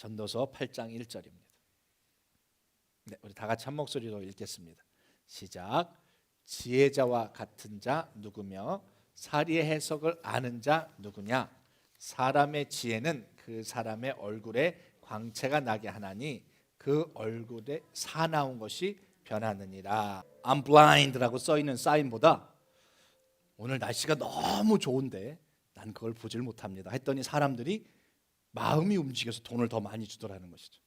전도서 8장 1절입니다. 네, 우리 다 같이 한 목소리로 읽겠습니다. 시작. 지혜자와 같은 자 누구며 사리의 해석을 아는 자 누구냐? 사람의 지혜는 그 사람의 얼굴에 광채가 나게 하나니 그 얼굴에 사나운 것이 변하느니라. I'm blind라고 써있는 사인보다 오늘 날씨가 너무 좋은데 난 그걸 보질 못합니다 했더니 사람들이 마음이 움직여서 돈을 더 많이 주더라는 것이죠.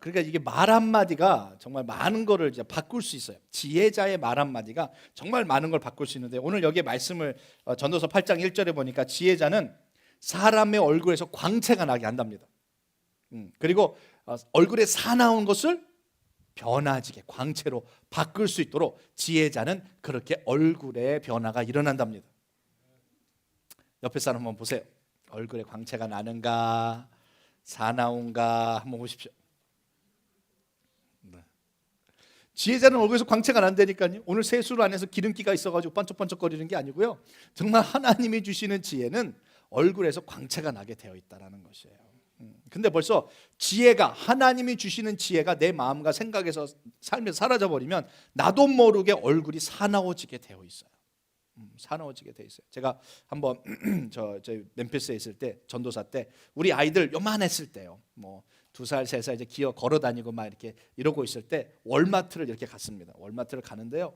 그러니까 이게 말 한마디가 정말 많은 거를 이제 바꿀 수 있어요. 지혜자의 말 한마디가 정말 많은 걸 바꿀 수 있는데 오늘 여기에 말씀을 전도서 8장 1절에 보니까 지혜자는 사람의 얼굴에서 광채가 나게 한답니다. 그리고 얼굴에 사나운 것을 변화지게 광채로 바꿀 수 있도록 지혜자는 그렇게 얼굴에 변화가 일어난답니다. 옆에 사람 한번 보세요. 얼굴에 광채가 나는가 사나운가 한번 보십시오. 지혜자는 얼굴에서 광채가 난다니까요. 오늘 세수를 안 해서 기름기가 있어가지고 번쩍번쩍거리는 게 아니고요, 정말 하나님이 주시는 지혜는 얼굴에서 광채가 나게 되어 있다는 것이에요. 근데 벌써 지혜가, 하나님이 주시는 지혜가 내 마음과 생각에서 삶에서 사라져버리면 나도 모르게 얼굴이 사나워지게 되어 있어요. 사나워지게 돼 있어요. 제가 한번 저희 멤피스에 있을 때, 전도사 때 우리 아이들 요만했을 때요, 뭐 2살 3살 이제 기어 걸어 다니고 막 이렇게 이러고 있을 때 월마트를 이렇게 갔습니다. 월마트를 가는데요,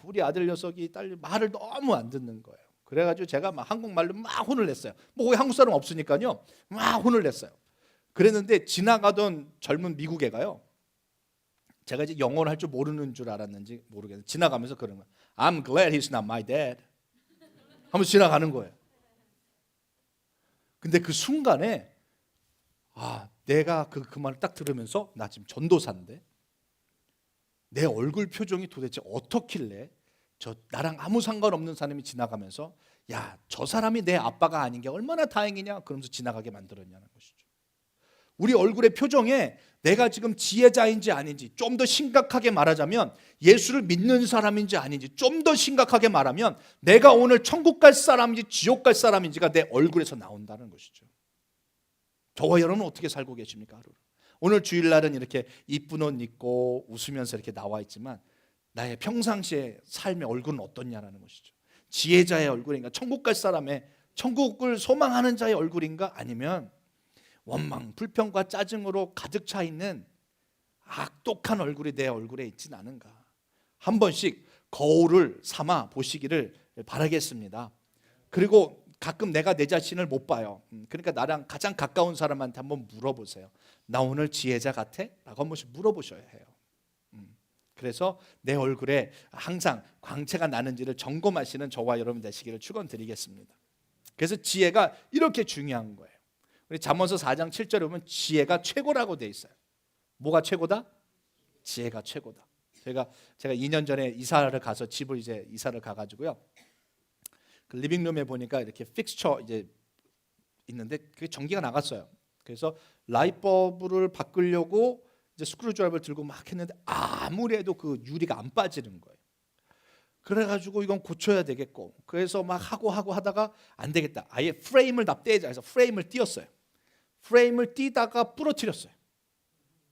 우리 아들 녀석이 딸 말을 너무 안 듣는 거예요. 그래가지고 제가 막 한국말로 막 혼을 냈어요. 뭐 거기 한국 사람 없으니까요, 막 혼을 냈어요. 그랬는데 지나가던 젊은 미국 애가요, 제가 이제 영어를 할 줄 모르는 줄 알았는지 모르겠어요. 지나가면서 그런 거예요. I'm glad he's not my dad. 하면서 지나가는 거예요. 근데 그 순간에 내가 그 말을 딱 들으면서 나 지금 전도사인데 내 얼굴 표정이 도대체 어떻길래 나랑 아무 상관없는 사람이 지나가면서 야, 저 사람이 내 아빠가 아닌 게 얼마나 다행이냐 그러면서 지나가게 만들었냐는 것이죠. 우리 얼굴의 표정에 내가 지금 지혜자인지 아닌지, 좀 더 심각하게 말하자면 예수를 믿는 사람인지 아닌지, 좀 더 심각하게 말하면 내가 오늘 천국 갈 사람인지 지옥 갈 사람인지가 내 얼굴에서 나온다는 것이죠. 저와 여러분은 어떻게 살고 계십니까? 하루를. 오늘 주일날은 이렇게 이쁜 옷 입고 웃으면서 이렇게 나와 있지만 나의 평상시의 삶의 얼굴은 어떻냐라는 것이죠. 지혜자의 얼굴인가, 천국 갈 사람의, 천국을 소망하는 자의 얼굴인가, 아니면 원망, 불평과 짜증으로 가득 차 있는 악독한 얼굴이 내 얼굴에 있진 않은가. 한 번씩 거울을 삼아 보시기를 바라겠습니다. 그리고 가끔 내가 내 자신을 못 봐요. 그러니까 나랑 가장 가까운 사람한테 한번 물어보세요. 나 오늘 지혜자 같아? 라고 한 번씩 물어보셔야 해요. 그래서 내 얼굴에 항상 광채가 나는지를 점검하시는 저와 여러분 되시기를 축원드리겠습니다. 그래서 지혜가 이렇게 중요한 거예요. 우리 잠언서 4장 7절에 보면 지혜가 최고라고 돼 있어요. 뭐가 최고다? 지혜가 최고다. 제가 2년 전에 이사를 가서 집을 이제 이사를 가가지고요, 그 리빙룸에 보니까 이렇게 픽스처 이제 있는데 그게 전기가 나갔어요. 그래서 라이트버블을 바꾸려고 이제 스크루드라이버를 들고 막 했는데 아무리 해도 그 유리가 안 빠지는 거예요. 그래가지고 이건 고쳐야 되겠고, 그래서 막 하고 하다가 안 되겠다, 아예 프레임을 다 떼자 해서 프레임을 띄었어요. 프레임을 띄다가 부러뜨렸어요.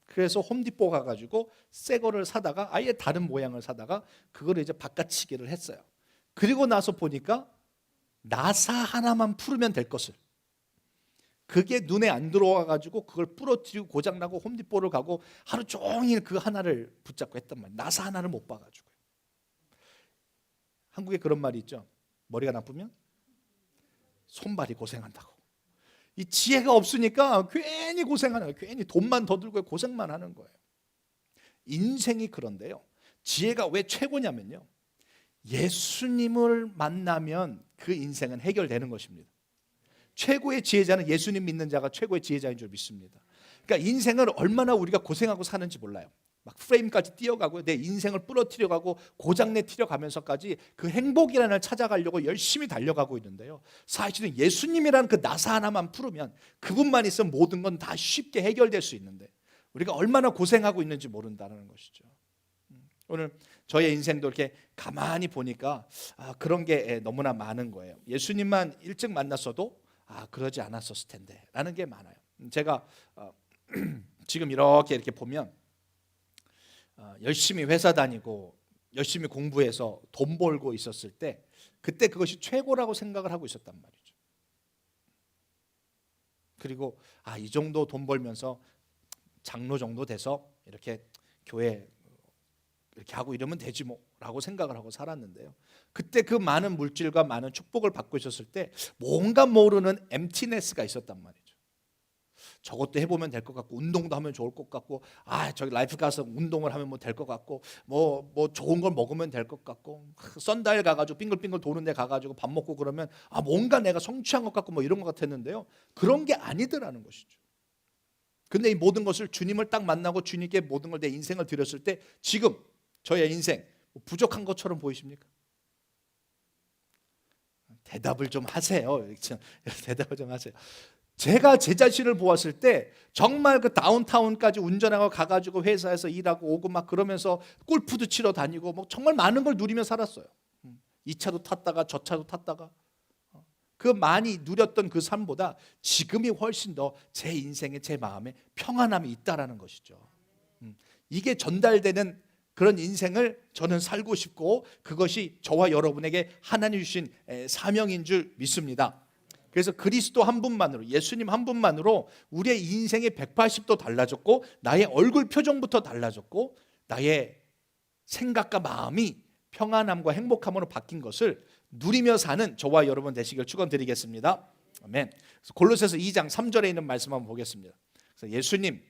그래서 홈디포 가가지고 새 거를 사다가 아예 다른 모양을 사다가 그거를 이제 바꿔치기를 했어요. 그리고 나서 보니까 나사 하나만 풀으면 될 것을, 그게 눈에 안 들어와가지고 그걸 부러뜨리고 고장나고 홈디포를 가고 하루 종일 그 하나를 붙잡고 했단 말이에요. 나사 하나를 못 봐가지고. 한국에 그런 말이 있죠. 머리가 나쁘면 손발이 고생한다고. 이 지혜가 없으니까 괜히 고생하는 거예요. 괜히 돈만 더 들고 고생만 하는 거예요. 인생이 그런데요, 지혜가 왜 최고냐면요, 예수님을 만나면 그 인생은 해결되는 것입니다. 최고의 지혜자는 예수님 믿는 자가 최고의 지혜자인 줄 믿습니다. 그러니까 인생을 얼마나 우리가 고생하고 사는지 몰라요. 막 프레임까지 띄어가고 내 인생을 부러뜨려가고 고장내 튀려가면서까지 그 행복이라는 걸 찾아가려고 열심히 달려가고 있는데요, 사실은 예수님이라는 그 나사 하나만 풀으면, 그분만 있으면 모든 건 다 쉽게 해결될 수 있는데 우리가 얼마나 고생하고 있는지 모른다는 것이죠. 오늘 저의 인생도 이렇게 가만히 보니까 그런 게 너무나 많은 거예요. 예수님만 일찍 만났어도 그러지 않았었을 텐데 라는 게 많아요. 제가 지금 이렇게 보면 열심히 회사 다니고 열심히 공부해서 돈 벌고 있었을 때 그때 그것이 최고라고 생각을 하고 있었단 말이죠. 그리고 이 정도 돈 벌면서 장로 정도 돼서 이렇게 교회 이렇게 하고 이러면 되지 뭐라고 생각을 하고 살았는데요. 그때 그 많은 물질과 많은 축복을 받고 있었을 때 뭔가 모르는 엠티네스가 있었단 말이죠. 저것도 해보면 될 것 같고 운동도 하면 좋을 것 같고 저기 라이프 가서 운동을 하면 뭐 될 것 같고 뭐 좋은 걸 먹으면 될 것 같고 썬다일 가가지고 빙글빙글 도는 데 가가지고 밥 먹고 그러면 뭔가 내가 성취한 것 같고 뭐 이런 것 같았는데요. 그런 게 아니더라는 것이죠. 근데 이 모든 것을 주님을 딱 만나고 주님께 모든 걸 내 인생을 드렸을 때 지금 저의 인생 부족한 것처럼 보이십니까? 대답을 좀 하세요. 대답을 좀 하세요. 제가 제 자신을 보았을 때 정말 그 다운타운까지 운전하고 가가지고 회사에서 일하고 오고 막 그러면서 골프도 치러 다니고 뭐 정말 많은 걸 누리며 살았어요. 이 차도 탔다가 저 차도 탔다가 그 많이 누렸던 그 삶보다 지금이 훨씬 더 제 인생에 제 마음에 평안함이 있다라는 것이죠. 이게 전달되는 그런 인생을 저는 살고 싶고 그것이 저와 여러분에게 하나님 주신 사명인 줄 믿습니다. 그래서 그리스도 한 분만으로 예수님 한 분만으로 우리의 인생이 180도 달라졌고 나의 얼굴 표정부터 달라졌고 나의 생각과 마음이 평안함과 행복함으로 바뀐 것을 누리며 사는 저와 여러분 되시길 축원드리겠습니다. 아멘. 골로새서 2장 3절에 있는 말씀 한번 보겠습니다. 그래서 예수님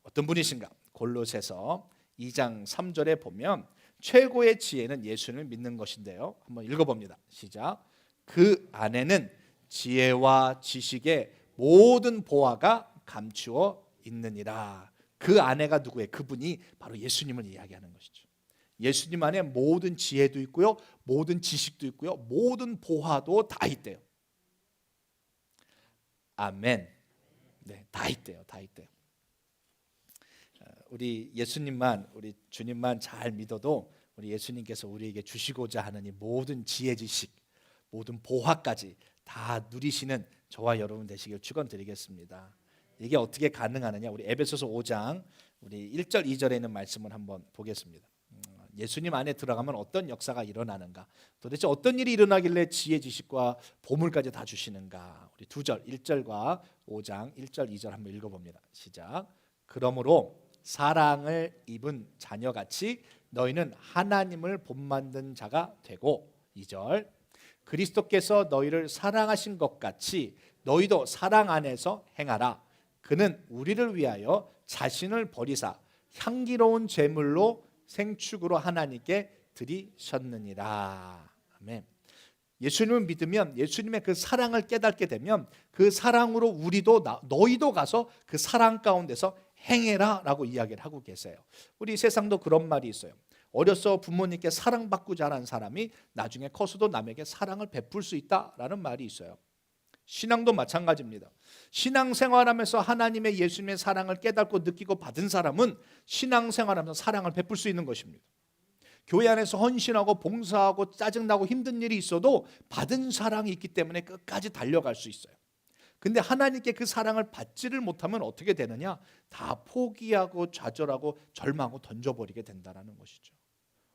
어떤 분이신가? 골로새서 2장 3절에 보면 최고의 지혜는 예수님을 믿는 것인데요. 한번 읽어봅니다. 시작. 그 안에는 지혜와 지식의 모든 보화가 감추어 있느니라. 그 안에가 누구예요? 그분이 바로 예수님을 이야기하는 것이죠. 예수님 안에 모든 지혜도 있고요, 모든 지식도 있고요, 모든 보화도 다 있대요. 아멘. 네, 다 있대요. 다 있대요. 우리 예수님만, 우리 주님만 잘 믿어도 우리 예수님께서 우리에게 주시고자 하는 이 모든 지혜 지식, 모든 보화까지 다 누리시는 저와 여러분 되시길 축원드리겠습니다. 이게 어떻게 가능하느냐? 우리 에베소서 5장 우리 1절 2절에 있는 말씀을 한번 보겠습니다. 예수님 안에 들어가면 어떤 역사가 일어나는가? 도대체 어떤 일이 일어나길래 지혜 지식과 보물까지 다 주시는가? 우리 2절 1절과 5장 1절 2절 한번 읽어봅니다. 시작. 그러므로 사랑을 입은 자녀같이 너희는 하나님을 본받는 자가 되고 2절 그리스도께서 너희를 사랑하신 것 같이 너희도 사랑 안에서 행하라. 그는 우리를 위하여 자신을 버리사 향기로운 제물로 생축으로 하나님께 드리셨느니라. 아멘. 예수님을 믿으면 예수님의 그 사랑을 깨닫게 되면 그 사랑으로 우리도 너희도 가서 그 사랑 가운데서 행해라 라고 이야기를 하고 계세요. 우리 세상도 그런 말이 있어요. 어려서 부모님께 사랑받고 자란 사람이 나중에 커서도 남에게 사랑을 베풀 수 있다라는 말이 있어요. 신앙도 마찬가지입니다. 신앙생활하면서 하나님의 예수님의 사랑을 깨닫고 느끼고 받은 사람은 신앙생활하면서 사랑을 베풀 수 있는 것입니다. 교회 안에서 헌신하고 봉사하고 짜증나고 힘든 일이 있어도 받은 사랑이 있기 때문에 끝까지 달려갈 수 있어요. 근데 하나님께 그 사랑을 받지를 못하면 어떻게 되느냐? 다 포기하고 좌절하고 절망하고 던져버리게 된다는 것이죠.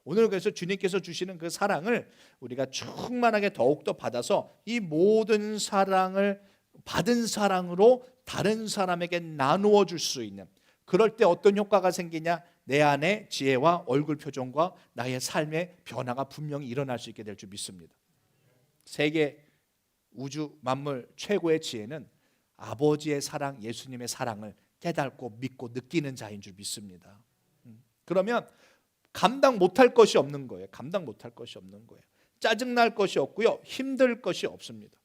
오늘 그래서 주님께서 주시는 그 사랑을 우리가 충만하게 더욱더 받아서 이 모든 사랑을 받은 사랑으로 다른 사람에게 나누어 줄 수 있는, 그럴 때 어떤 효과가 생기냐? 내 안에 지혜와 얼굴 표정과 나의 삶의 변화가 분명히 일어날 수 있게 될 줄 믿습니다. 세계 우주 만물 최고의 지혜는 아버지의 사랑, 예수님의 사랑을 깨닫고 믿고 느끼는 자인 줄 믿습니다. 그러면 감당 못할 것이 없는 거예요. 감당 못할 것이 없는 거예요. 짜증날 것이 없고요, 힘들 것이 없습니다.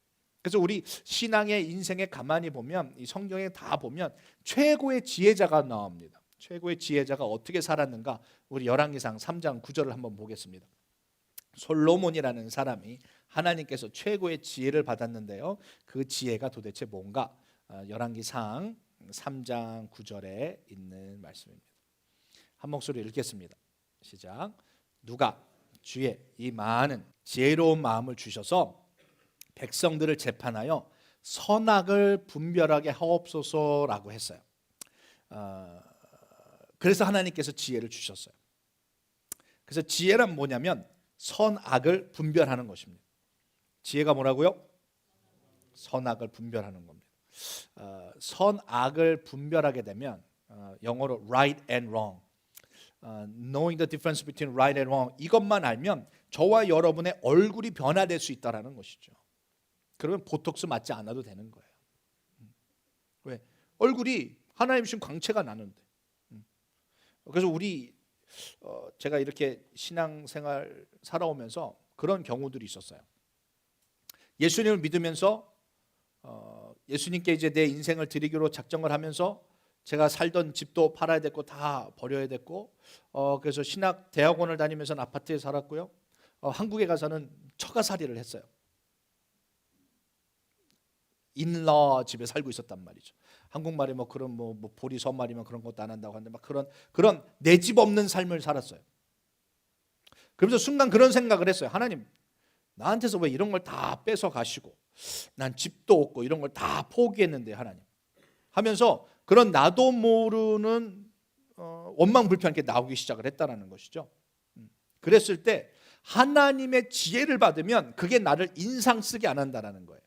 그래서 우리 신앙의 인생에 가만히 보면 이 성경에 다 보면 최고의 지혜자가 나옵니다. 최고의 지혜자가 어떻게 살았는가? 우리 열왕기상 3장 9절을 한번 보겠습니다. 솔로몬이라는 사람이 하나님께서 최고의 지혜를 받았는데요, 그 지혜가 도대체 뭔가? 열왕기상 3장 9절에 있는 말씀입니다. 한 목소리 읽겠습니다. 시작. 누가 주의 이 많은 지혜로운 마음을 주셔서 백성들을 재판하여 선악을 분별하게 하옵소서라고 했어요. 그래서 하나님께서 지혜를 주셨어요. 그래서 지혜란 뭐냐면 선악을 분별하는 것입니다. 지혜가 뭐라고요? 선악을 분별하는 겁니다. 선악을 분별하게 되면 영어로 right and wrong, knowing the difference between right and wrong, 이것만 알면 저와 여러분의 얼굴이 변화될 수 있다는 것이죠. 그러면 보톡스 맞지 않아도 되는 거예요. 왜? 얼굴이 하나님 주신 광채가 나는데. 그래서 제가 이렇게 신앙생활 살아오면서 그런 경우들이 있었어요. 예수님을 믿으면서 예수님께 이제 내 인생을 드리기로 작정을 하면서 제가 살던 집도 팔아야 됐고 다 버려야 됐고, 그래서 신학 대학원을 다니면서는 아파트에 살았고요. 한국에 가서는 처가살이를 했어요. 인러 집에 살고 있었단 말이죠. 한국말에 뭐 그런 뭐 보리 선말이면 그런 것도 안 한다고 하는데 막 그런 내 집 없는 삶을 살았어요. 그러면서 순간 그런 생각을 했어요. 하나님, 나한테서 왜 이런 걸 다 뺏어 가시고 난 집도 없고 이런 걸 다 포기했는데 하나님 하면서 그런 나도 모르는 원망불평하게 나오기 시작을 했다는 것이죠. 그랬을 때 하나님의 지혜를 받으면 그게 나를 인상 쓰게 안 한다는 거예요.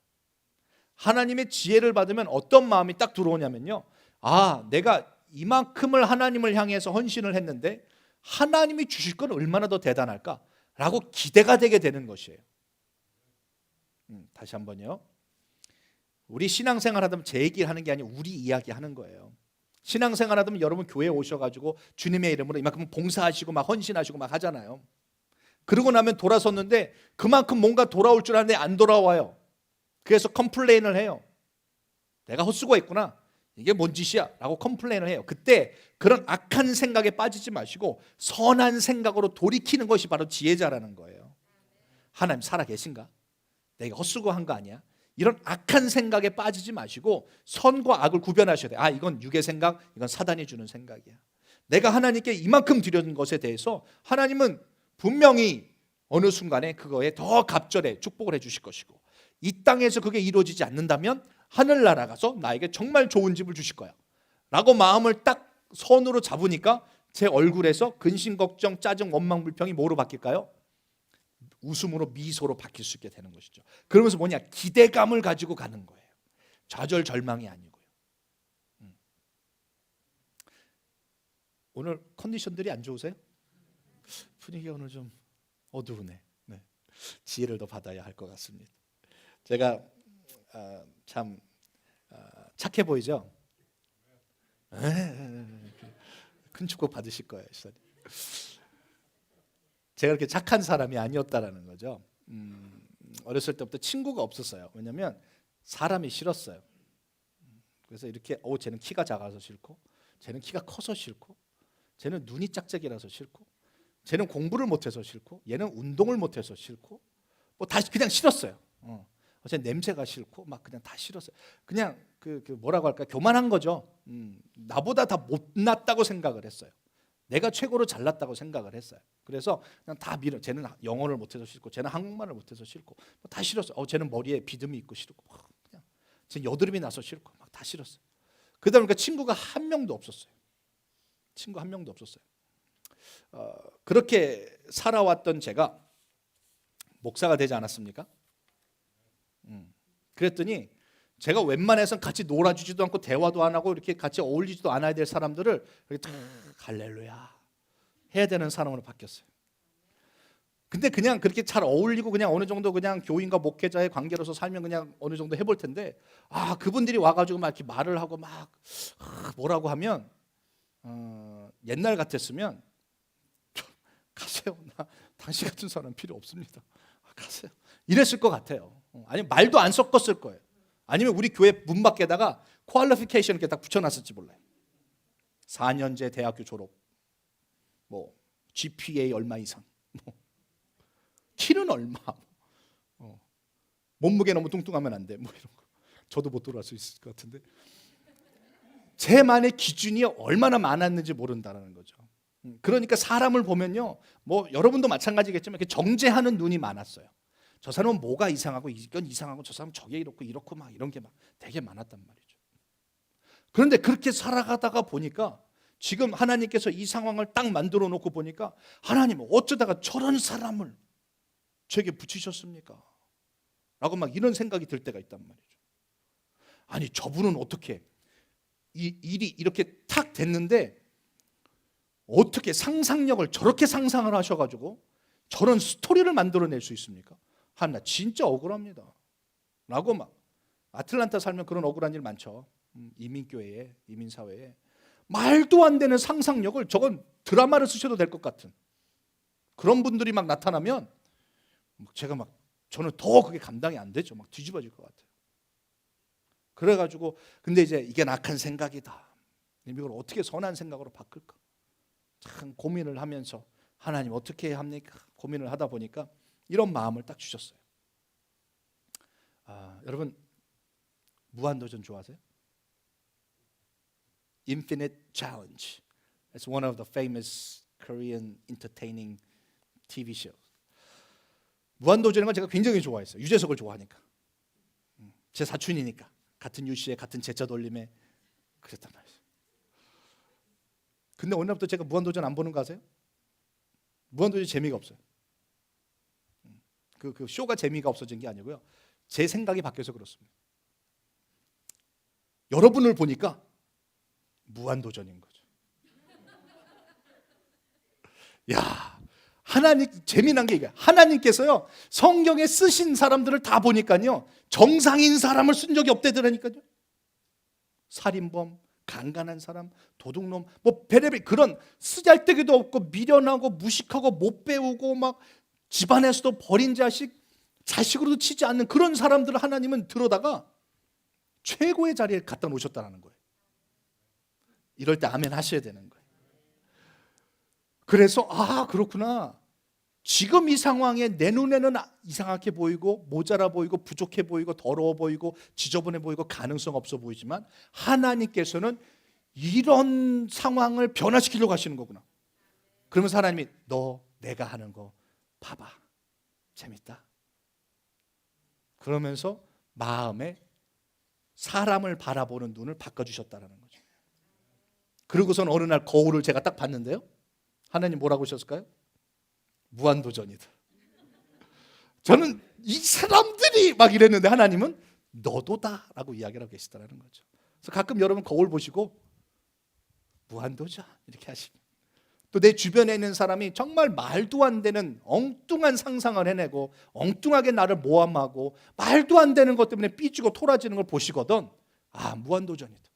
하나님의 지혜를 받으면 어떤 마음이 딱 들어오냐면요, 내가 이만큼을 하나님을 향해서 헌신을 했는데 하나님이 주실 건 얼마나 더 대단할까? 라고 기대가 되게 되는 것이에요. 다시 한번요. 우리 신앙생활 하다 보면 제 얘기를 하는 게 아니고 우리 이야기 하는 거예요. 신앙생활 하다 보면 여러분 교회에 오셔가지고 주님의 이름으로 이만큼 봉사하시고 막 헌신하시고 막 하잖아요. 그러고 나면 돌아섰는데 그만큼 뭔가 돌아올 줄 알았는데 안 돌아와요. 그래서 컴플레인을 해요. 내가 헛수고했구나. 이게 뭔 짓이야? 라고 컴플레인을 해요. 그때 그런 악한 생각에 빠지지 마시고 선한 생각으로 돌이키는 것이 바로 지혜자라는 거예요. 하나님 살아계신가? 내가 헛수고한 거 아니야? 이런 악한 생각에 빠지지 마시고 선과 악을 구별하셔야 돼요. 이건 육의 생각, 이건 사단이 주는 생각이야. 내가 하나님께 이만큼 드린 것에 대해서 하나님은 분명히 어느 순간에 그거에 더 갑절에 축복을 해주실 것이고, 이 땅에서 그게 이루어지지 않는다면 하늘나라 가서 나에게 정말 좋은 집을 주실 거야 라고 마음을 딱 선으로 잡으니까 제 얼굴에서 근심, 걱정, 짜증, 원망, 불평이 뭐로 바뀔까요? 웃음으로, 미소로 바뀔 수 있게 되는 것이죠. 그러면서 뭐냐? 기대감을 가지고 가는 거예요. 좌절, 절망이 아니고요. 오늘 컨디션들이 안 좋으세요? 분위기가 오늘 좀 어두우네. 네. 지혜를 더 받아야 할 것 같습니다. 제가 참 착해 보이죠? 큰 축복 받으실 거예요. 제가 그렇게 착한 사람이 아니었다라는 거죠. 어렸을 때부터 친구가 없었어요. 왜냐하면 사람이 싫었어요. 그래서 이렇게 쟤는 키가 작아서 싫고, 쟤는 키가 커서 싫고, 쟤는 눈이 짝짝이라서 싫고, 쟤는 공부를 못해서 싫고, 얘는 운동을 못해서 싫고, 뭐 다 그냥 싫었어요. 제 냄새가 싫고 막 그냥 다 싫었어요. 그냥 그 뭐라고 할까, 교만한 거죠. 나보다 다 못났다고 생각을 했어요. 내가 최고로 잘났다고 생각을 했어요. 그래서 그냥 다 밀어. 쟤는 영어를 못해서 싫고, 쟤는 한국말을 못해서 싫고, 다 싫었어요. 쟤는 머리에 비듬이 있고 싫고, 그냥 쟤는 여드름이 나서 싫고, 막 다 싫었어요. 그러다 보니까 친구가 한 명도 없었어요. 친구 한 명도 없었어요. 그렇게 살아왔던 제가 목사가 되지 않았습니까? 그랬더니 제가 웬만해서는 같이 놀아주지도 않고 대화도 안 하고 이렇게 같이 어울리지도 않아야 될 사람들을 이렇게 할렐루야 해야 되는 사람으로 바뀌었어요. 근데 그냥 그렇게 잘 어울리고 그냥 어느 정도 그냥 교인과 목회자의 관계로서 살면 그냥 어느 정도 해볼 텐데, 그분들이 와가지고 막 이렇게 말을 하고 막 뭐라고 하면 옛날 같았으면 가세요. 나 당신 같은 사람 필요 없습니다. 가세요. 이랬을 것 같아요. 아니면 말도 안 섞었을 거예요. 아니면 우리 교회 문 밖에다가 퀄리피케이션 이렇게 딱 붙여놨을지 몰라요. 4년제 대학교 졸업, 뭐 GPA 얼마 이상, 뭐 키는 얼마, 몸무게 너무 뚱뚱하면 안 돼, 뭐 이런 거. 저도 못 돌아갈 수 있을 것 같은데, 제만의 기준이 얼마나 많았는지 모른다는 거죠. 그러니까 사람을 보면요, 뭐 여러분도 마찬가지겠지만 이렇게 정죄하는 눈이 많았어요. 저 사람은 뭐가 이상하고 이건 이상하고 저 사람은 저게 이렇고 막 이런 게 막 되게 많았단 말이죠. 그런데 그렇게 살아가다가 보니까 지금 하나님께서 이 상황을 딱 만들어 놓고 보니까 하나님 어쩌다가 저런 사람을 저에게 붙이셨습니까? 라고 막 이런 생각이 들 때가 있단 말이죠. 아니 저분은 어떻게 이 일이 이렇게 탁 됐는데 어떻게 상상력을 저렇게 상상을 하셔가지고 저런 스토리를 만들어낼 수 있습니까? 하나 진짜 억울합니다. 라고 막 아틀란타 살면 그런 억울한 일 많죠. 이민교회에 이민사회에 말도 안 되는 상상력을 저건 드라마를 쓰셔도 될 것 같은 그런 분들이 막 나타나면 제가 막 저는 더 그게 감당이 안 되죠. 막 뒤집어질 것 같아요. 그래가지고 근데 이제 이게 악한 생각이다. 이걸 어떻게 선한 생각으로 바꿀까? 참 고민을 하면서 하나님 어떻게 해야 합니까? 고민을 하다 보니까 이런 마음을 딱 주셨어요. 여러분 무한도전 좋아하세요? Infinite Challenge. It's one of the famous Korean entertaining TV shows. 무한도전인 건 제가 굉장히 좋아했어요. 유재석을 좋아하니까. 제 사촌이니까. 같은 유씨에 같은 제자 돌림에 그랬단 말이에요. 근데 어느 날부터 제가 무한도전 안 보는 거 아세요? 무한도전이 재미가 없어요. 그 쇼가 재미가 없어진 게 아니고요. 제 생각이 바뀌어서 그렇습니다. 여러분을 보니까 무한도전인 거죠. 야, 하나님 재미난 게 이게 하나님께서요 성경에 쓰신 사람들을 다 보니까요 정상인 사람을 쓴 적이 없대더라니까요. 살인범, 간간한 사람, 도둑놈, 뭐 베레베 그런 쓰잘데기도 없고 미련하고 무식하고 못 배우고 막 집안에서도 버린 자식으로도 치지 않는 그런 사람들을 하나님은 들어다가 최고의 자리에 갖다 놓으셨다는 거예요. 이럴 때 아멘 하셔야 되는 거예요. 그래서 그렇구나. 지금 이 상황에 내 눈에는 이상하게 보이고 모자라 보이고 부족해 보이고 더러워 보이고 지저분해 보이고 가능성 없어 보이지만 하나님께서는 이런 상황을 변화시키려고 하시는 거구나. 그러면서 하나님이 너 내가 하는 거 봐봐. 재밌다. 그러면서 마음에 사람을 바라보는 눈을 바꿔주셨다는 거죠. 그러고선 어느 날 거울을 제가 딱 봤는데요. 하나님 뭐라고 하셨을까요? 무한도전이다. 저는 이 사람들이 막 이랬는데 하나님은 너도다 라고 이야기를 하고 계시다는 거죠. 그래서 가끔 여러분 거울 보시고 무한도전 이렇게 하시면 또 내 주변에 있는 사람이 정말 말도 안 되는 엉뚱한 상상을 해내고 엉뚱하게 나를 모함하고 말도 안 되는 것 때문에 삐지고 토라지는 걸 보시거든. 무한도전이다.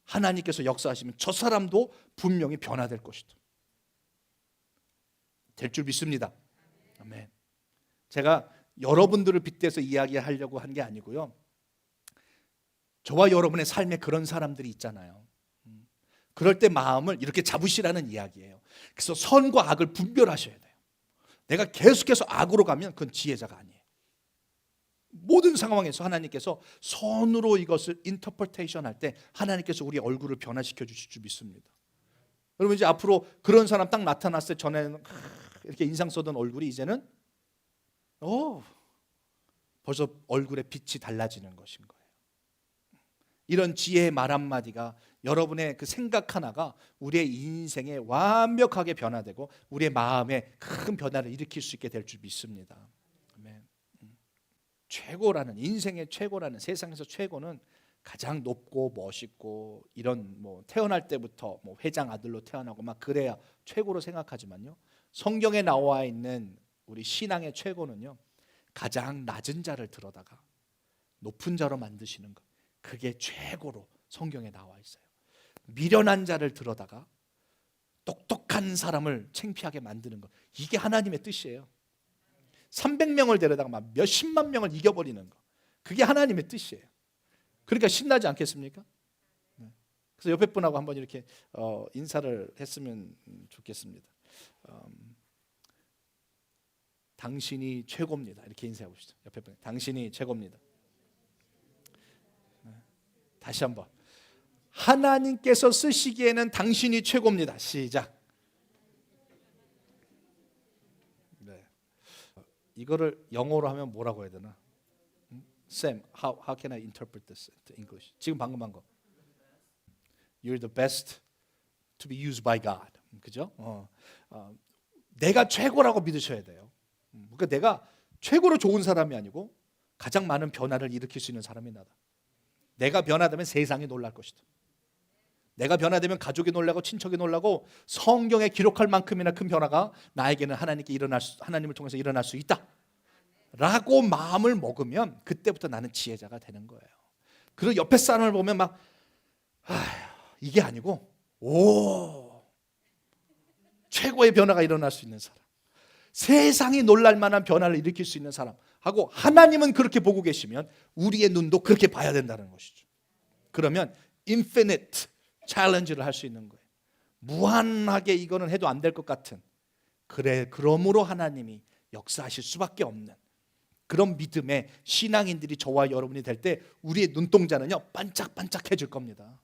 하나님께서 역사하시면 저 사람도 분명히 변화될 것이다. 될 줄 믿습니다. 아멘. 제가 여러분들을 빗대서 이야기하려고 한 게 아니고요. 저와 여러분의 삶에 그런 사람들이 있잖아요. 그럴 때 마음을 이렇게 잡으시라는 이야기예요. 그래서 선과 악을 분별하셔야 돼요. 내가 계속해서 악으로 가면 그건 지혜자가 아니에요. 모든 상황에서 하나님께서 선으로 이것을 인터프레이션 할 때 하나님께서 우리 얼굴을 변화시켜 주실 줄 믿습니다. 여러분 이제 앞으로 그런 사람 딱 나타났을 때 전에는 이렇게 인상 써던 얼굴이 이제는 벌써 얼굴의 빛이 달라지는 것인 거예요. 이런 지혜의 말 한마디가 여러분의 그 생각 하나가 우리의 인생에 완벽하게 변화되고 우리의 마음에 큰 변화를 일으킬 수 있게 될 줄 믿습니다. 아멘. 최고라는 인생의 최고라는 세상에서 최고는 가장 높고 멋있고 이런 태어날 때부터 회장 아들로 태어나고 막 그래야 최고로 생각하지만요. 성경에 나와 있는 우리 신앙의 최고는요. 가장 낮은 자를 들어다가 높은 자로 만드시는 것. 그게 최고로 성경에 나와 있어요. 미련한 자를 들어다가 똑똑한 사람을 창피하게 만드는 것. 이게 하나님의 뜻이에요. 300명을 데려다가 막 몇십만 명을 이겨버리는 것. 그게 하나님의 뜻이에요. 그러니까 신나지 않겠습니까? 그래서 옆에 분하고 한번 이렇게 인사를 했으면 좋겠습니다. 당신이 최고입니다. 이렇게 인사해 보시죠. 옆에 분, 당신이 최고입니다. 다시 한번. 하나님께서 쓰시기에는 당신이 최고입니다. 시작. 네. 이거를 영어로 하면 뭐라고 해야 되나? Sam, how can I interpret this into English? 지금 방금 한 거. You're the best to be used by God. 그죠? 내가 최고라고 믿으셔야 돼요. 그러니까 내가 최고로 좋은 사람이 아니고 가장 많은 변화를 일으킬 수 있는 사람이 나다. 내가 변화되면 세상이 놀랄 것이다. 내가 변화되면 가족이 놀라고 친척이 놀라고 성경에 기록할 만큼이나 큰 변화가 나에게는 하나님을 통해서 일어날 수 있다 라고 마음을 먹으면 그때부터 나는 지혜자가 되는 거예요. 그리고 옆에 사람을 보면 막 이게 아니고 최고의 변화가 일어날 수 있는 사람, 세상이 놀랄 만한 변화를 일으킬 수 있는 사람 하고 하나님은 그렇게 보고 계시면 우리의 눈도 그렇게 봐야 된다는 것이죠. 그러면 infinite 챌린지를 할 수 있는 거예요. 무한하게 이거는 해도 안 될 것 같은, 그러므로 하나님이 역사하실 수밖에 없는 그런 믿음의 신앙인들이 저와 여러분이 될 때 우리의 눈동자는요 반짝반짝해질 겁니다.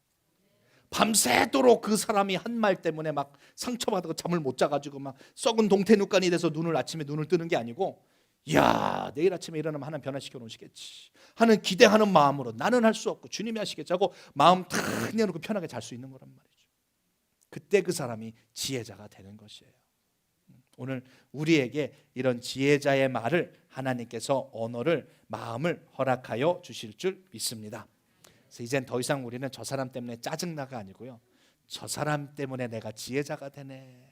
밤새도록 그 사람이 한 말 때문에 막 상처받고 잠을 못 자가지고 막 썩은 동태누간이 돼서 아침에 눈을 뜨는 게 아니고, 이야 내일 아침에 일어나면 하나님 변화시켜 놓으시겠지 하는 기대하는 마음으로 나는 할 수 없고 주님이 하시겠지 하고 마음 탁 내놓고 편하게 잘 수 있는 거란 말이죠. 그때 그 사람이 지혜자가 되는 것이에요. 오늘 우리에게 이런 지혜자의 말을 하나님께서 언어를, 마음을 허락하여 주실 줄 믿습니다. 그래서 이젠 더 이상 우리는 저 사람 때문에 짜증나가 아니고요, 저 사람 때문에 내가 지혜자가 되네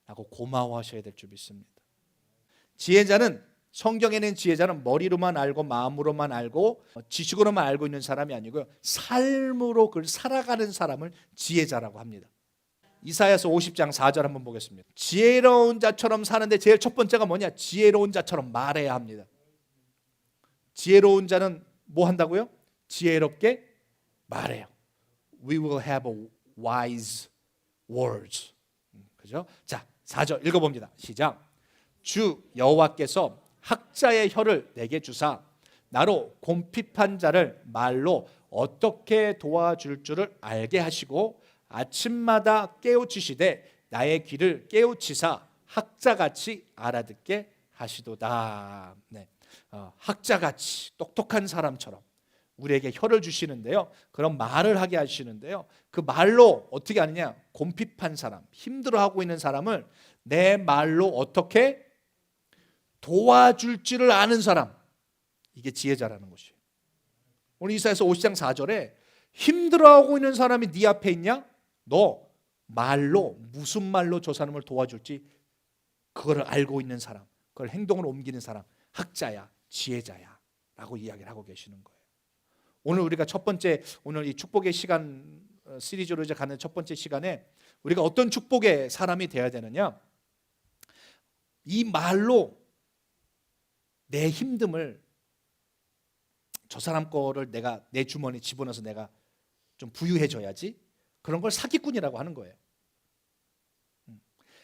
라고 고마워하셔야 될 줄 믿습니다. 지혜자는, 성경에는 지혜자는 머리로만 알고 마음으로만 알고 지식으로만 알고 있는 사람이 아니고요, 삶으로 그걸 살아가는 사람을 지혜자라고 합니다. 이사야서 50장 4절 한번 보겠습니다. 지혜로운 자처럼 사는데 제일 첫 번째가 뭐냐? 지혜로운 자처럼 말해야 합니다. 지혜로운 자는 뭐 한다고요? 지혜롭게 말해요. We will have wise words. 그죠? 자, 4절 읽어봅니다. 시작. 주 여호와께서 학자의 혀를 내게 주사 나로 곰핍한 자를 말로 어떻게 도와줄 줄을 알게 하시고 아침마다 깨우치시되 나의 귀를 깨우치사 학자같이 알아듣게 하시도다. 네. 학자같이 똑똑한 사람처럼 우리에게 혀를 주시는데요, 그런 말을 하게 하시는데요, 그 말로 어떻게 하느냐? 곰핍한 사람, 힘들어하고 있는 사람을 내 말로 어떻게 도와줄 줄을 아는 사람, 이게 지혜자라는 것이에요. 오늘 이사야서 50장 4절에 힘들어하고 있는 사람이 네 앞에 있냐? 너 말로, 무슨 말로 저 사람을 도와줄지 그거를 알고 있는 사람, 그걸 행동으로 옮기는 사람, 학자야, 지혜자야 라고 이야기를 하고 계시는 거예요. 오늘 우리가 첫 번째, 오늘 이 축복의 시간 시리즈로 이제 가는 첫 번째 시간에 우리가 어떤 축복의 사람이 되어야 되느냐? 이 말로 내 힘듦을, 저 사람 거를 내가 내 주머니에 집어넣어서 내가 좀 부유해져야지, 그런 걸 사기꾼이라고 하는 거예요.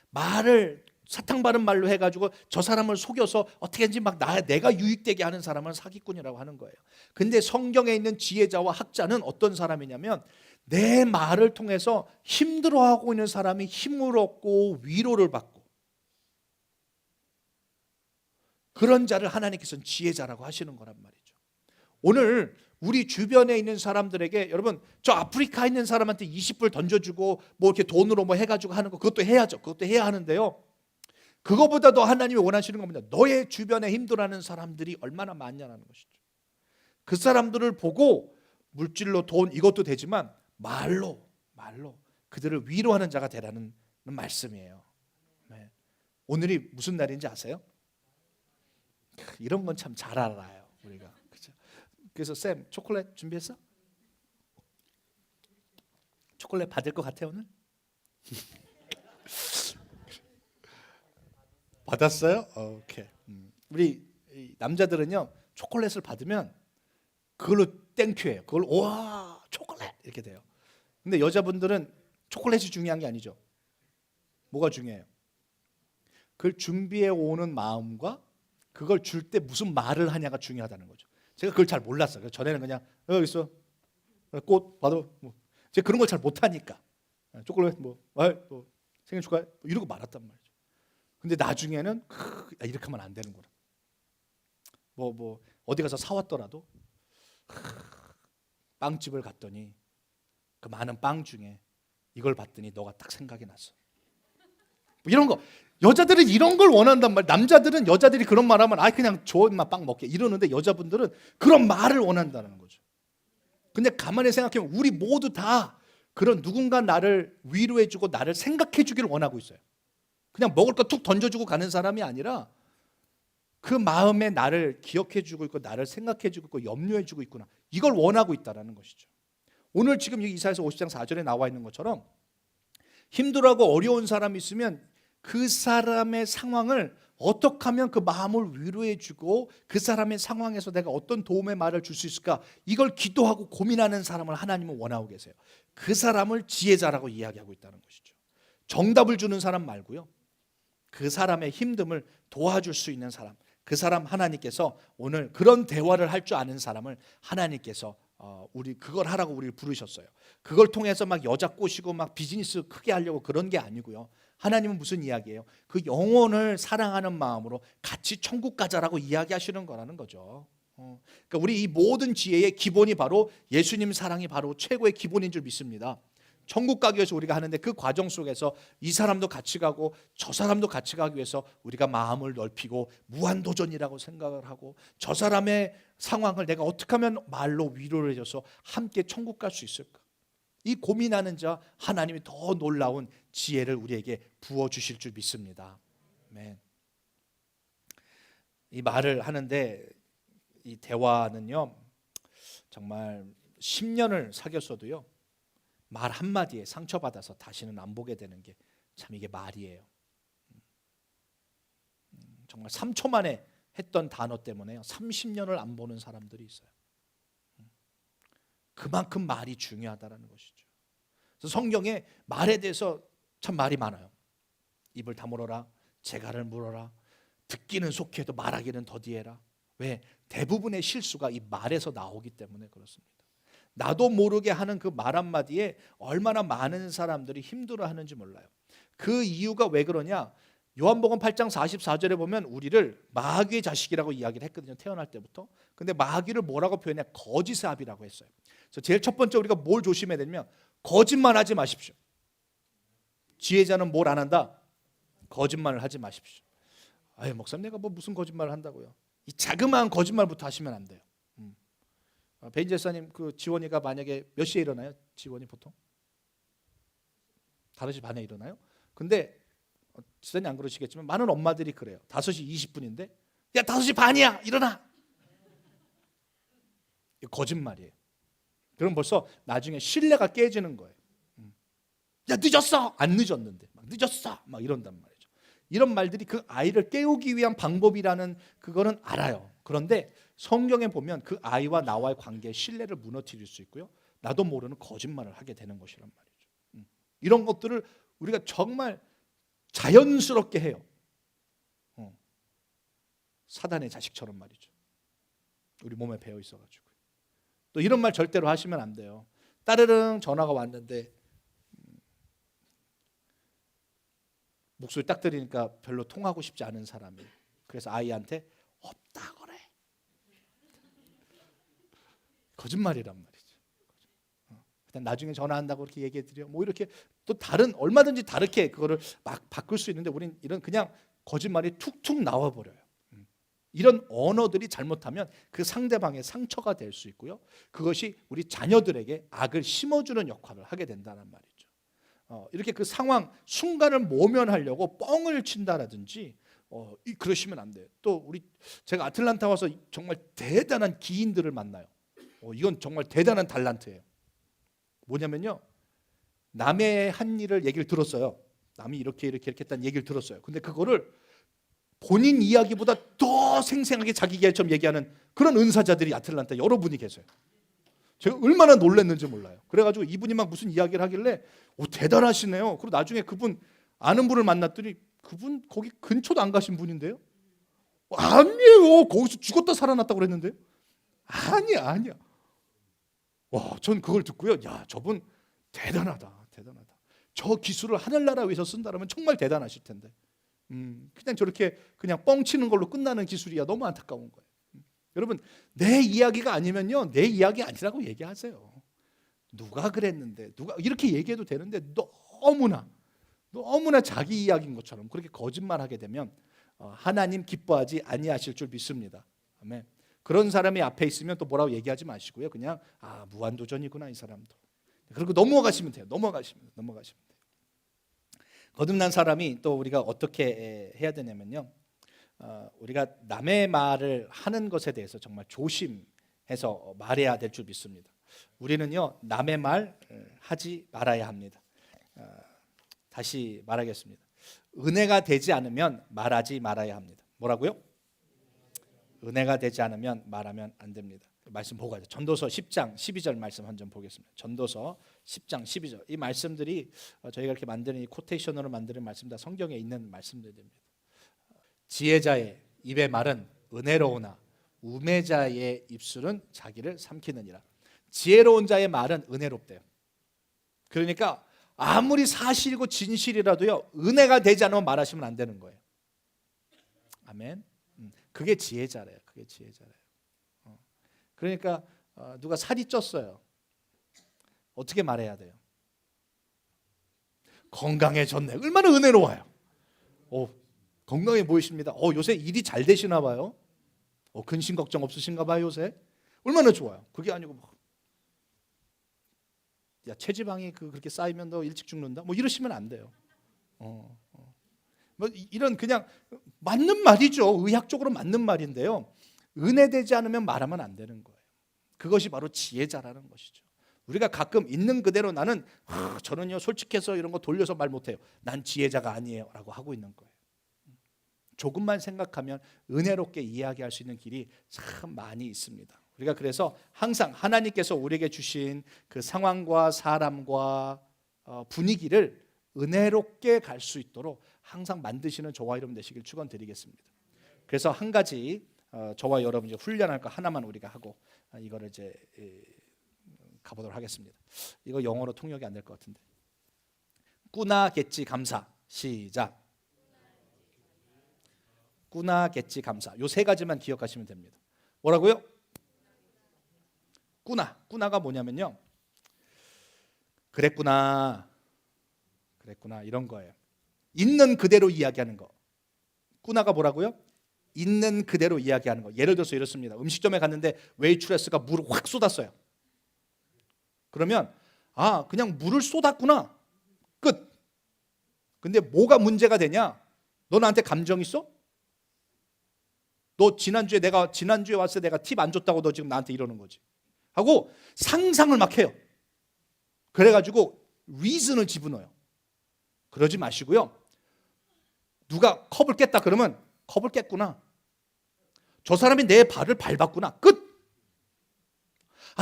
말을 사탕 바른 말로 해가지고 저 사람을 속여서 어떻게든지 막 내가 유익되게 하는 사람은 사기꾼이라고 하는 거예요. 근데 성경에 있는 지혜자와 학자는 어떤 사람이냐면 내 말을 통해서 힘들어하고 있는 사람이 힘을 얻고 위로를 받고, 그런 자를 하나님께서는 지혜자라고 하시는 거란 말이죠. 오늘 우리 주변에 있는 사람들에게, 여러분 저 아프리카에 있는 사람한테 20불 던져주고 뭐 이렇게 돈으로 뭐 해가지고 하는 거, 그것도 해야죠. 그것도 해야 하는데요, 그거보다도 하나님이 원하시는 겁니다. 너의 주변에 힘들어하는 사람들이 얼마나 많냐는 것이죠. 그 사람들을 보고 물질로 돈 이것도 되지만 말로 그들을 위로하는 자가 되라는 말씀이에요. 네. 오늘이 무슨 날인지 아세요? 이런 건 참 잘 알아요 우리가. 그렇죠? 그래서 쌤 초콜릿 준비했어? 초콜릿 받을 것 같아 오늘? 받았어요? 오케이. 우리 남자들은요 초콜릿을 받으면 그걸로 땡큐해요. 그걸 와 초콜릿 이렇게 돼요. 근데 여자분들은 초콜릿이 중요한 게 아니죠. 뭐가 중요해요? 그걸 준비해 오는 마음과 그걸 줄 때 무슨 말을 하냐가 중요하다는 거죠. 제가 그걸 잘 몰랐어요. 전에는 그냥 여기 있어, 꽃 받아, 뭐 제가 그런 걸 잘 못하니까 초콜릿 뭐 생일 축하해 이러고 말았단 말이죠. 근데 나중에는 이렇게 하면 안 되는구나. 뭐 어디 가서 사왔더라도 빵집을 갔더니 그 많은 빵 중에 이걸 봤더니 너가 딱 생각이 났어. 뭐 이런 거. 여자들은 이런 걸 원한단 말. 남자들은 여자들이 그런 말하면 아 그냥 줘 인마 빵 먹게 이러는데 여자분들은 그런 말을 원한다는 거죠. 근데 가만히 생각해보면 우리 모두 다 그런 누군가 나를 위로해주고 나를 생각해주기를 원하고 있어요. 그냥 먹을 거 툭 던져주고 가는 사람이 아니라 그 마음에 나를 기억해주고 있고 나를 생각해주고 있고 염려해주고 있구나. 이걸 원하고 있다는 것이죠. 오늘 지금 이사야서 50장 4절에 나와 있는 것처럼 힘들어하고 어려운 사람이 있으면 그 사람의 상황을 어떻게 하면 그 마음을 위로해주고 그 사람의 상황에서 내가 어떤 도움의 말을 줄 수 있을까 이걸 기도하고 고민하는 사람을 하나님은 원하고 계세요. 그 사람을 지혜자라고 이야기하고 있다는 것이죠. 정답을 주는 사람 말고요. 그 사람의 힘듦을 도와줄 수 있는 사람, 그 사람 하나님께서 오늘 그런 대화를 할 줄 아는 사람을 하나님께서 우리 그걸 하라고 우리를 부르셨어요. 그걸 통해서 막 여자 꼬시고 막 비즈니스 크게 하려고 그런 게 아니고요. 하나님은 무슨 이야기예요? 그 영혼을 사랑하는 마음으로 같이 천국 가자라고 이야기하시는 거라는 거죠. 그러니까 우리 이 모든 지혜의 기본이 바로 예수님 사랑이 바로 최고의 기본인 줄 믿습니다. 천국 가기 위해서 우리가 하는데 그 과정 속에서 이 사람도 같이 가고 저 사람도 같이 가기 위해서 우리가 마음을 넓히고 무한도전이라고 생각을 하고 저 사람의 상황을 내가 어떻게 하면 말로 위로를 해줘서 함께 천국 갈 수 있을까? 이 고민하는 자 하나님이 더 놀라운 지혜를 우리에게 부어주실 줄 믿습니다. 아멘. 이 말을 하는데 이 대화는요 정말 10년을 사귀었어도요 말 한마디에 상처받아서 다시는 안 보게 되는 게 참 이게 말이에요. 정말 3초 만에 했던 단어 때문에요 30년을 안 보는 사람들이 있어요. 그만큼 말이 중요하다는 것이죠. 그래서 성경에 말에 대해서 참 말이 많아요. 입을 다물어라, 재갈을 물어라, 듣기는 속해도 말하기는 더디해라. 왜? 대부분의 실수가 이 말에서 나오기 때문에 그렇습니다. 나도 모르게 하는 그 말 한마디에 얼마나 많은 사람들이 힘들어하는지 몰라요. 그 이유가 왜 그러냐? 요한복음 8장 44절에 보면 우리를 마귀의 자식이라고 이야기를 했거든요. 태어날 때부터. 근데 마귀를 뭐라고 표현해? 거짓의 아비라고 했어요. 그래서 제일 첫 번째 우리가 뭘 조심해야 되냐면 거짓말하지 마십시오. 지혜자는 뭘 안 한다? 거짓말을 하지 마십시오. 아유 목사님 내가 뭐 무슨 거짓말을 한다고요? 이 자그마한 거짓말부터 하시면 안 돼요. 배인 제사님 그 지원이가 만약에 몇 시에 일어나요? 지원이 보통? 5시 반에 일어나요? 근데 지사님 안 그러시겠지만 많은 엄마들이 그래요. 5시 20분인데 야 5시 반이야 일어나. 이거 거짓말이에요. 그럼 벌써 나중에 신뢰가 깨지는 거예요. 야 늦었어. 안 늦었는데 막 늦었어. 막 이런단 말이죠. 이런 말들이 그 아이를 깨우기 위한 방법이라는 그거는 알아요. 그런데 성경에 보면 그 아이와 나와의 관계의 신뢰를 무너뜨릴 수 있고요. 나도 모르는 거짓말을 하게 되는 것이란 말이죠. 이런 것들을 우리가 정말 자연스럽게 해요. 사단의 자식처럼 말이죠. 우리 몸에 배어 있어가지고. 또 이런 말 절대로 하시면 안 돼요. 따르릉 전화가 왔는데 목소리 딱 들으니까 별로 통하고 싶지 않은 사람이. 그래서 아이한테 없다 그래. 거짓말이란 말이죠. 일단 나중에 전화한다고 그렇게 얘기해 드려. 뭐 이렇게 또 다른 얼마든지 다르게 그거를 막 바꿀 수 있는데 우린 이런 그냥 거짓말이 툭툭 나와 버려요. 이런 언어들이 잘못하면 그 상대방의 상처가 될 수 있고요. 그것이 우리 자녀들에게 악을 심어주는 역할을 하게 된다는 말이죠. 이렇게 그 상황 순간을 모면하려고 뻥을 친다라든지 그러시면 안 돼요. 또 제가 아틀란타 와서 정말 대단한 기인들을 만나요. 이건 정말 대단한 달란트예요. 뭐냐면요, 남의 한 일을 얘기를 들었어요. 남이 이렇게 했다는 얘기를 들었어요. 근데 그거를 본인 이야기보다 더 생생하게 자기 이야기처럼 얘기하는 그런 은사자들이 아틀란타 여러분이 계세요. 제가 얼마나 놀랐는지 몰라요. 그래가지고 이분이 막 무슨 이야기를 하길래 대단하시네요. 그리고 나중에 그분 아는 분을 만났더니 그분 거기 근처도 안 가신 분인데요. 아니에요. 거기서 죽었다 살아났다고 그랬는데요. 아니야. 와, 전 그걸 듣고요. 야, 저분 대단하다. 저 기술을 하늘나라 위해서 쓴다면 정말 대단하실 텐데. 그냥 저렇게 그냥 뻥치는 걸로 끝나는 기술이야 너무 안타까운 거예요. 여러분, 내 이야기가 아니면요, 내 이야기 아니라고 얘기하세요. 누가 그랬는데, 누가 이렇게 얘기해도 되는데 너무나 자기 이야기인 것처럼 그렇게 거짓말하게 되면 하나님 기뻐하지 아니하실 줄 믿습니다. 아멘. 그런 사람이 앞에 있으면 또 뭐라고 얘기하지 마시고요. 그냥 무한도전이구나 이 사람도. 그리고 넘어가시면 돼요. 넘어가시면 돼요. 거듭난 사람이 또 우리가 어떻게 해야 되냐면요, 우리가 남의 말을 하는 것에 대해서 정말 조심해서 말해야 될 줄 믿습니다. 우리는요, 남의 말 하지 말아야 합니다. 다시 말하겠습니다. 은혜가 되지 않으면 말하지 말아야 합니다. 뭐라고요? 은혜가 되지 않으면 말하면 안 됩니다. 말씀 보고 가죠. 전도서 10장 12절 말씀 한 점 보겠습니다. 전도서 10장 12절. 이 말씀들이 저희가 이렇게 만드는 이 코테이션으로 만드는 말씀 다 성경에 있는 말씀들입니다. 지혜자의 입의 말은 은혜로우나 우매자의 입술은 자기를 삼키느니라. 지혜로운 자의 말은 은혜롭대요. 그러니까 아무리 사실이고 진실이라도요, 은혜가 되지 않으면 말하시면 안 되는 거예요. 아멘. 그게 지혜자래요. 그러니까 누가 살이 쪘어요. 어떻게 말해야 돼요? 건강해졌네. 얼마나 은혜로워요. 건강해 보이십니다. 요새 일이 잘 되시나 봐요. 근심 걱정 없으신가 봐요 요새. 얼마나 좋아요. 그게 아니고 체지방이 그렇게 쌓이면 너 일찍 죽는다. 이러시면 안 돼요. 이런 그냥 맞는 말이죠. 의학적으로 맞는 말인데요. 은혜되지 않으면 말하면 안 되는 거예요. 그것이 바로 지혜자라는 것이죠. 우리가 가끔 있는 그대로 나는 저는요 솔직해서 이런 거 돌려서 말 못해요. 난 지혜자가 아니에요 라고 하고 있는 거예요. 조금만 생각하면 은혜롭게 이야기할 수 있는 길이 참 많이 있습니다. 우리가 그래서 항상 하나님께서 우리에게 주신 그 상황과 사람과 분위기를 은혜롭게 갈 수 있도록 항상 만드시는 저와 여러분 되시길 축원드리겠습니다. 그래서 한 가지 저와 여러분 이제 훈련할 거 하나만 우리가 하고 이거를 이제 가보도록 하겠습니다. 이거 영어로 통역이 안 될 것 같은데. 꾸나겠지 감사. 시작. 꾸나겠지 감사. 요 세 가지만 기억하시면 됩니다. 뭐라고요? 꾸나가 뭐냐면요, 그랬구나 이런 거예요. 있는 그대로 이야기하는 거. 꾸나가 뭐라고요? 있는 그대로 이야기하는 거. 예를 들어서 이렇습니다. 음식점에 갔는데 웨이트레스가 물을 확 쏟았어요. 그러면 그냥 물을 쏟았구나, 끝. 근데 뭐가 문제가 되냐? 너 나한테 감정 있어? 너 지난주에 왔을 때 내가 팁 안 줬다고 너 지금 나한테 이러는 거지 하고 상상을 막 해요. 그래가지고 리즌을 집어넣어요. 그러지 마시고요, 누가 컵을 깼다 그러면 컵을 깼구나, 저 사람이 내 발을 밟았구나, 끝.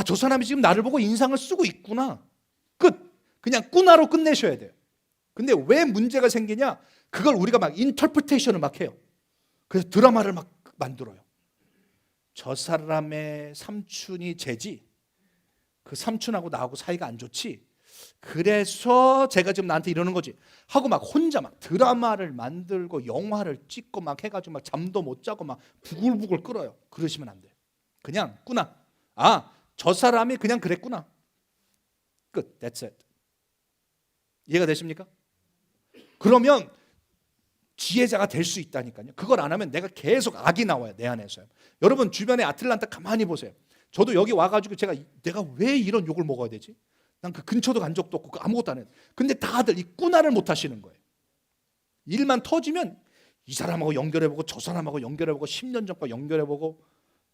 저 사람이 지금 나를 보고 인상을 쓰고 있구나, 끝. 그냥 꾸나로 끝내셔야 돼요. 근데 왜 문제가 생기냐? 그걸 우리가 막 인터프리테이션을 막 해요. 그래서 드라마를 막 만들어요. 저 사람의 삼촌이 쟤지, 그 삼촌하고 나하고 사이가 안 좋지, 그래서 제가 지금 나한테 이러는 거지 하고 막 혼자 막 드라마를 만들고 영화를 찍고 막 해가지고 막 잠도 못 자고 막 부글부글 끓어요. 그러시면 안 돼요. 그냥 꾸나, 저 사람이 그냥 그랬구나, 끝. That's it. 이해가 되십니까? 그러면 지혜자가 될 수 있다니까요. 그걸 안 하면 내가 계속 악이 나와요, 내 안에서요. 여러분 주변에 아틀란타 가만히 보세요. 저도 여기 와가지고 내가 왜 이런 욕을 먹어야 되지? 난 그 근처도 간 적도 없고 아무것도 안 해요. 근데 다들 이 꾸나를 못 하시는 거예요. 일만 터지면 이 사람하고 연결해보고 저 사람하고 연결해보고 10년 전과 연결해보고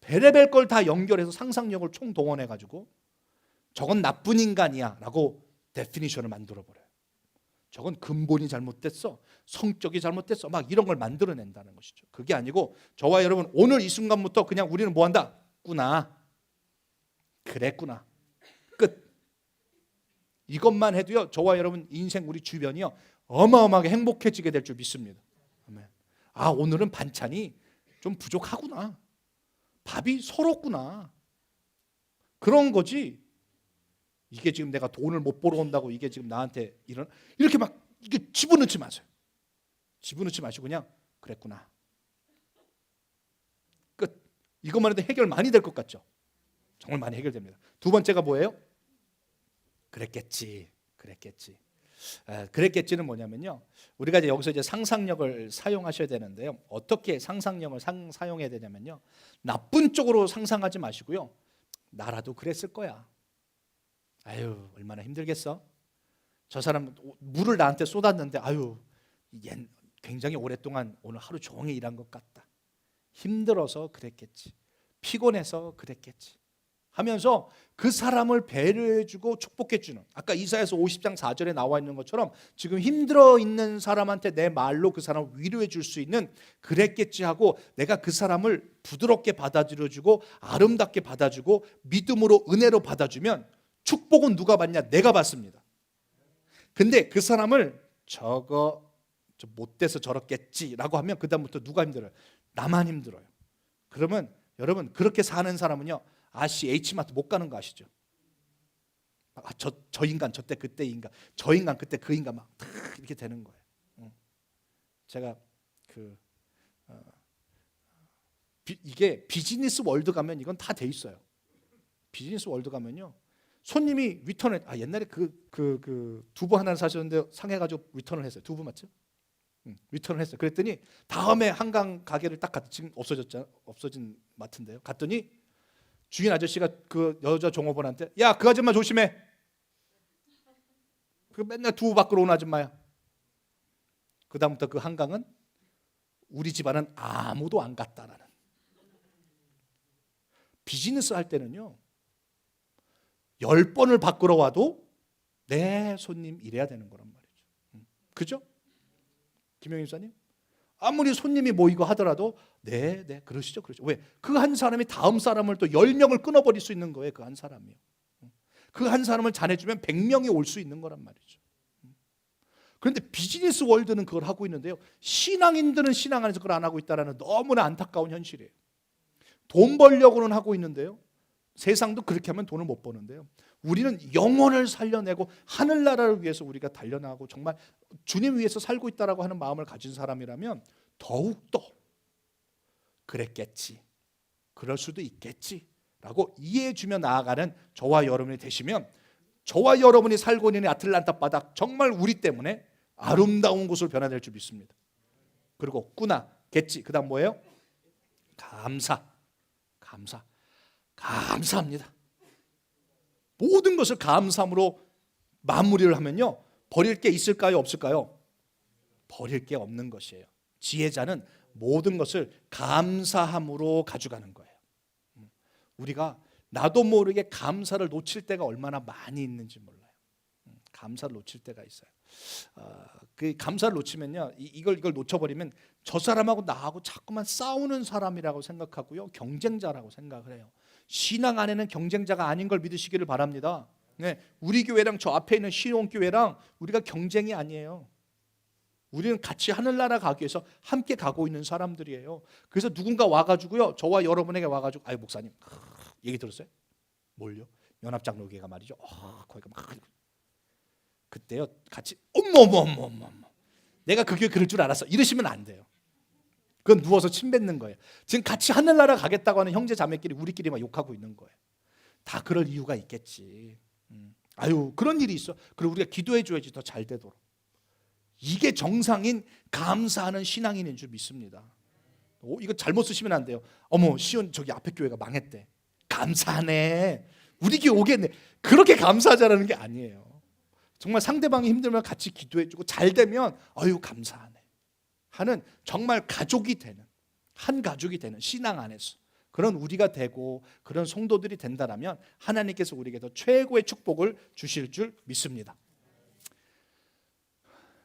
별의별 걸 다 연결해서 상상력을 총동원해가지고 저건 나쁜 인간이야 라고 데피니션을 만들어버려요. 저건 근본이 잘못됐어, 성격이 잘못됐어, 막 이런 걸 만들어낸다는 것이죠. 그게 아니고 저와 여러분 오늘 이 순간부터 그냥 우리는 뭐한다? 꾸나, 그랬구나, 끝. 이것만 해도요 저와 여러분 인생, 우리 주변이요 어마어마하게 행복해지게 될 줄 믿습니다. 아멘. 오늘은 반찬이 좀 부족하구나, 밥이 서럽구나, 그런 거지. 이게 지금 내가 돈을 못 벌어 온다고 이게 지금 나한테 이렇게 막 이게 집어넣지 마세요. 집어넣지 마시고 그냥 그랬구나, 끝. 이것만 해도 해결 많이 될 것 같죠? 정말 많이 해결됩니다. 두 번째가 뭐예요? 그랬겠지. 그랬겠지는 뭐냐면요, 우리가 이제 여기서 이제 상상력을 사용하셔야 되는데요. 어떻게 상상력을 사용해야 되냐면요, 나쁜 쪽으로 상상하지 마시고요, 나라도 그랬을 거야. 아유, 얼마나 힘들겠어. 저 사람 물을 나한테 쏟았는데 아유, 얜 굉장히 오랫동안 오늘 하루 종일 일한 것 같다. 힘들어서 그랬겠지. 피곤해서 그랬겠지. 하면서 그 사람을 배려해주고 축복해주는, 아까 이사야서 50장 4절에 나와 있는 것처럼 지금 힘들어 있는 사람한테 내 말로 그 사람을 위로해 줄 수 있는 그랬겠지 하고, 내가 그 사람을 부드럽게 받아들여주고 아름답게 받아주고 믿음으로 은혜로 받아주면 축복은 누가 받냐? 내가 받습니다. 근데 그 사람을 저거 좀 못돼서 저렇겠지라고 하면 그 다음부터 누가 힘들어요? 나만 힘들어요. 그러면 여러분, 그렇게 사는 사람은요, 아씨 H마트 못 가는 거 아시죠? 저 인간 저때 그때 인간, 저 인간 그때 그 인간 막 이렇게 되는 거예요. 제가 이게 비즈니스 월드 가면 이건 다 돼 있어요. 비즈니스 월드 가면요, 손님이 리턴을 옛날에 그 두부 하나 사셨는데 상해가지고 리턴을 했어요. 두부 맞죠? 리턴을 했어요. 그랬더니 다음에 한강 가게를 딱 갔, 지금 없어진 마트인데요. 갔더니 주인 아저씨가 그 여자 종업원한테, 야, 그 아줌마 조심해. 그 맨날 두부 밖으로 오는 아줌마야. 그 다음부터 그 한강은 우리 집안은 아무도 안 갔다라는. 비즈니스 할 때는요, 10번을 밖으로 와도 내 손님 이래야 되는 거란 말이죠. 그죠? 김영희 집사님? 아무리 손님이 모이고 하더라도 네, 그러시죠. 왜? 그 한 사람이 다음 사람을 또 10명을 끊어버릴 수 있는 거예요. 그 한 사람이요. 그 한 사람을 잘해주면 100명이 올 수 있는 거란 말이죠. 그런데 비즈니스 월드는 그걸 하고 있는데요, 신앙인들은 신앙 안에서 그걸 안 하고 있다는 너무나 안타까운 현실이에요. 돈 벌려고는 하고 있는데요, 세상도 그렇게 하면 돈을 못 버는데요, 우리는 영혼을 살려내고 하늘나라를 위해서 우리가 달려나가고 정말 주님 위해서 살고 있다라고 하는 마음을 가진 사람이라면 더욱더 그랬겠지, 그럴 수도 있겠지 라고 이해해주며 나아가는 저와 여러분이 되시면, 저와 여러분이 살고 있는 아틀란타 바닥 정말 우리 때문에 아름다운 곳으로 변화될 줄 믿습니다. 그리고 꾸나겠지, 그 다음 뭐예요? 감사합니다. 모든 것을 감사함으로 마무리를 하면요, 버릴 게 있을까요? 없을까요? 버릴 게 없는 것이에요. 지혜자는 모든 것을 감사함으로 가져가는 거예요. 우리가 나도 모르게 감사를 놓칠 때가 얼마나 많이 있는지 몰라요. 감사를 놓칠 때가 있어요. 그 감사를 놓치면요, 이걸 놓쳐버리면 저 사람하고 나하고 자꾸만 싸우는 사람이라고 생각하고요, 경쟁자라고 생각을 해요. 신앙 안에는 경쟁자가 아닌 걸 믿으시기를 바랍니다. 네, 우리 교회랑 저 앞에 있는 신혼교회랑 우리가 경쟁이 아니에요. 우리는 같이 하늘나라 가기 위해서 함께 가고 있는 사람들이에요. 그래서 누군가 와가지고요, 저와 여러분에게 와가지고, 아유 목사님 얘기 들었어요? 뭘요? 연합장로교회가 말이죠. 거기가 막 그때요, 같이 어머 내가 그 교회 그럴 줄 알았어 이러시면 안 돼요. 그건 누워서 침 뱉는 거예요. 지금 같이 하늘나라 가겠다고 하는 형제 자매끼리 우리끼리 막 욕하고 있는 거예요. 다 그럴 이유가 있겠지. 아유, 그런 일이 있어. 그리고 우리가 기도해 줘야지 더 잘 되도록. 이게 정상인 감사하는 신앙인인 줄 믿습니다. 이거 잘못 쓰시면 안 돼요. 어머, 시온 저기 앞에 교회가 망했대. 감사하네. 우리 교회 오겠네. 그렇게 감사하자라는 게 아니에요. 정말 상대방이 힘들면 같이 기도해 주고 잘 되면 아유 감사하네 하는, 정말 가족이 되는, 한 가족이 되는 신앙 안에서 그런 우리가 되고 그런 성도들이 된다면 하나님께서 우리에게 더 최고의 축복을 주실 줄 믿습니다.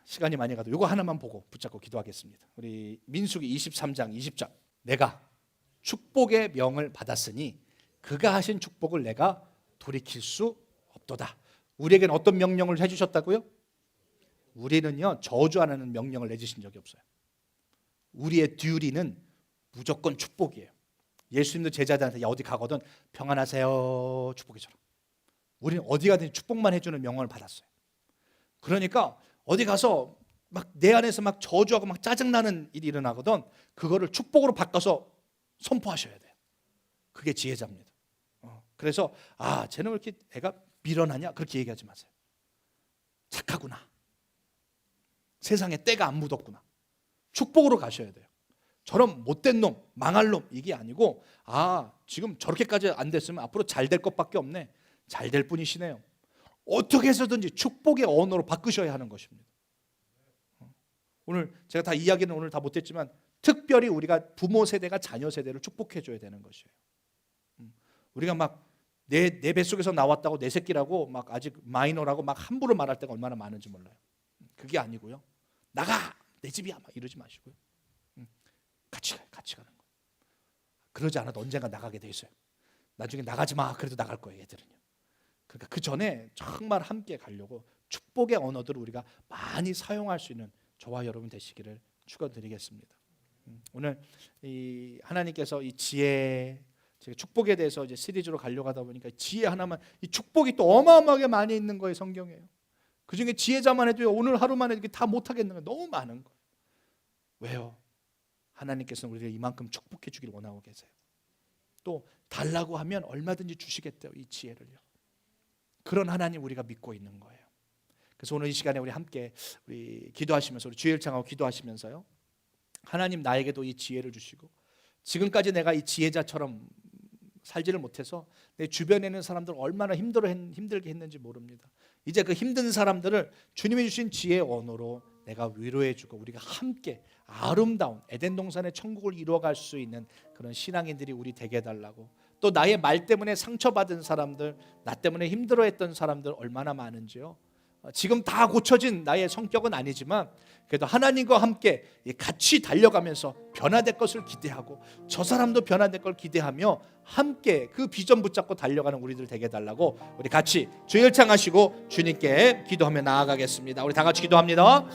시간이 많이 가도 이거 하나만 보고 붙잡고 기도하겠습니다. 우리 민수기 23장 20절, 내가 축복의 명을 받았으니 그가 하신 축복을 내가 돌이킬 수 없도다. 우리에게는 어떤 명령을 해주셨다고요? 우리는요, 저주 안 하는 명령을 내주신 적이 없어요. 우리의 듀리는 무조건 축복이에요. 예수님도 제자들한테 어디 가거든 평안하세요 축복해줘라. 우리는 어디 가든지 축복만 해주는 명령을 받았어요. 그러니까 어디 가서 막 내 안에서 막 저주하고 막 짜증나는 일이 일어나거든, 그거를 축복으로 바꿔서 선포하셔야 돼요. 그게 지혜자입니다. 그래서 쟤는 왜 이렇게 애가 미련하냐 그렇게 얘기하지 마세요. 착하구나. 세상에 때가 안 묻었구나. 축복으로 가셔야 돼요. 저런 못된 놈, 망할 놈 이게 아니고 지금 저렇게까지 안 됐으면 앞으로 잘 될 것밖에 없네. 잘 될 분이시네요. 어떻게 해서든지 축복의 언어로 바꾸셔야 하는 것입니다. 오늘 제가 다 이야기는 오늘 다 못했지만 특별히 우리가 부모 세대가 자녀 세대를 축복해 줘야 되는 것이에요. 우리가 막 내 뱃속에서 나왔다고 내 새끼라고 막 아직 마이너라고 막 함부로 말할 때가 얼마나 많은지 몰라요. 그게 아니고요. 나가! 내 집이야! 막 이러지 마시고요. 같이 가는 거예요. 그러지 않아도 언젠가 나가게 돼 있어요. 나중에 나가지 마. 그래도 나갈 거예요, 얘들은요. 그러니까 그 전에 정말 함께 가려고 축복의 언어들을 우리가 많이 사용할 수 있는 저와 여러분 되시기를 축원드리겠습니다. 오늘 이 하나님께서 이 지혜, 제가 축복에 대해서 이제 시리즈로 가려고 하다 보니까 지혜 하나만, 이 축복이 또 어마어마하게 많이 있는 거예요, 성경에요. 그 중에 지혜자만 해도 오늘 하루만 해도 다 못하겠는 거예요. 너무 많은 거예요. 왜요? 하나님께서는 우리를 이만큼 축복해 주길 원하고 계세요. 또 달라고 하면 얼마든지 주시겠대요, 이 지혜를요. 그런 하나님 우리가 믿고 있는 거예요. 그래서 오늘 이 시간에 우리 함께 우리 기도하시면서 우리 주일 창하고 기도하시면서요. 하나님 나에게도 이 지혜를 주시고 지금까지 내가 이 지혜자처럼 살지를 못해서 내 주변에 있는 사람들 얼마나 힘들게 했는지 모릅니다. 이제 그 힘든 사람들을 주님이 주신 지혜의 언어로 내가 위로해주고 우리가 함께 아름다운 에덴 동산의 천국을 이루어갈 수 있는 그런 신앙인들이 우리 되게 해달라고, 또 나의 말 때문에 상처받은 사람들, 나 때문에 힘들어했던 사람들 얼마나 많은지요. 지금 다 고쳐진 나의 성격은 아니지만 그래도 하나님과 함께 같이 달려가면서 변화될 것을 기대하고 저 사람도 변화될 걸 기대하며 함께 그 비전 붙잡고 달려가는 우리들 되게 해달라고 우리 같이 주일창 하시고 주님께 기도하며 나아가겠습니다. 우리 다 같이 기도합니다.